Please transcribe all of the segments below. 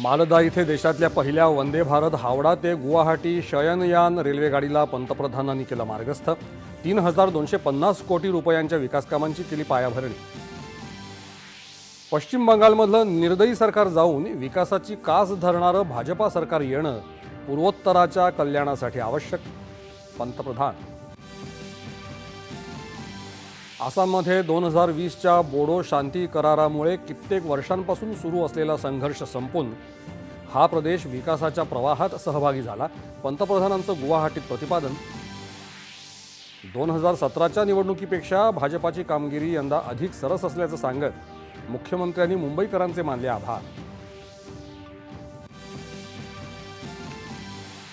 मालदा इथे देशातल्या पहिल्या वंदे भारत हावडा ते गुवाहाटी शयनयान रेल्वेगाडीला पंतप्रधानांनी केलं मार्गस्थ। 3250 कोटी रुपयांच्या विकासकामांची केली पायाभरणी। पश्चिम बंगालमधलं निर्दयी सरकार जाऊन विकासाची कास धरणारं भाजपा सरकार येणं पूर्वोत्तराच्या कल्याणासाठी आवश्यक, पंतप्रधान। आसाममध्ये 2020च्या बोडो शांती करारामुळे कित्येक वर्षांपासून सुरू असलेला संघर्ष संपून हा प्रदेश विकासाच्या प्रवाहात सहभागी झाला, पंतप्रधानांचं गुवाहाटीत प्रतिपादन। 2017च्या निवडणुकीपेक्षा भाजपाची कामगिरी यंदा अधिक सरस असल्याचं सांगत मुख्यमंत्र्यांनी मुंबईकरांचे मानले आभार।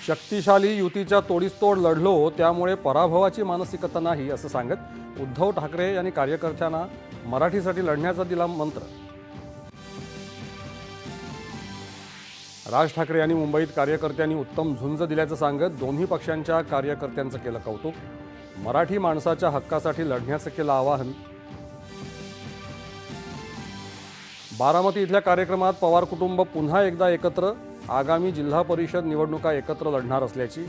शक्तिशाली युतीच्या तोडीस-तोड लढलो त्यामुळे पराभवाची मानसिकता नाही असं सांगत उद्धव ठाकरे यांनी कार्यकर्त्यांना मराठीसाठी लढण्याचा दिला मंत्र। राज ठाकरे यांनी मुंबईत कार्यकर्त्यांनी उत्तम झुंज दिल्याचं सांगत दोन्ही पक्षांच्या कार्यकर्त्यांचं केलं कौतुक। मराठी माणसाच्या हक्कासाठी लढण्याचं केलं आवाहन। बारामती इथल्या कार्यक्रमात पवार कुटुंब पुन्हा एकदा एकत्र, आगामी जिल्हा परिषद निवडणुका एकत्र लढणार असल्याची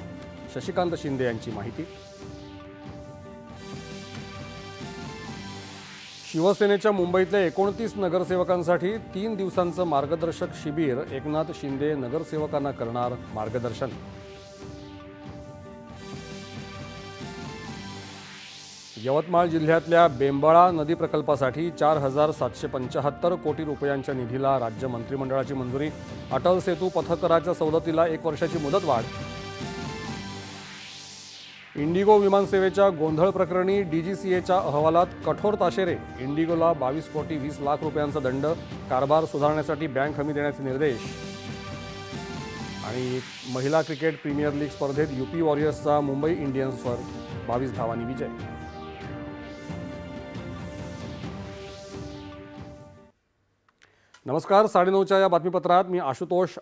शशिकांत शिंदे यांची माहिती। शिवसेनेच्या मुंबईतल्या 29 नगरसेवकांसाठी 3 दिवसांचं मार्गदर्शक शिबिर, एकनाथ शिंदे नगरसेवकांना करणार मार्गदर्शन। यवतमाळ जिल्ह्यातल्या बेंबळा नदी प्रकल्पासाठी 4775 कोटी रुपयांच्या निधीला राज्य मंत्रिमंडळाची मंजुरी। अटल सेतू पथकराच्या सवलतीला 1 वर्षाची मुदतवाढ। इंडिगो विमानसेवेच्या गोंधळ प्रकरणी डीजीसीएच्या अहवालात कठोर ताशेरे। इंडिगोला 22 कोटी 20 लाख रुपयांचा दंड, कारभार सुधारण्यासाठी बँक हमी देण्याचे निर्देश। आणि महिला क्रिकेट प्रीमियर लीग स्पर्धेत यूपी वॉरियर्सचा मुंबई इंडियन्सवर 22 धावांनी विजय। नमस्कार, 9:30च्या या बातमीपत्रात मी आशुतोष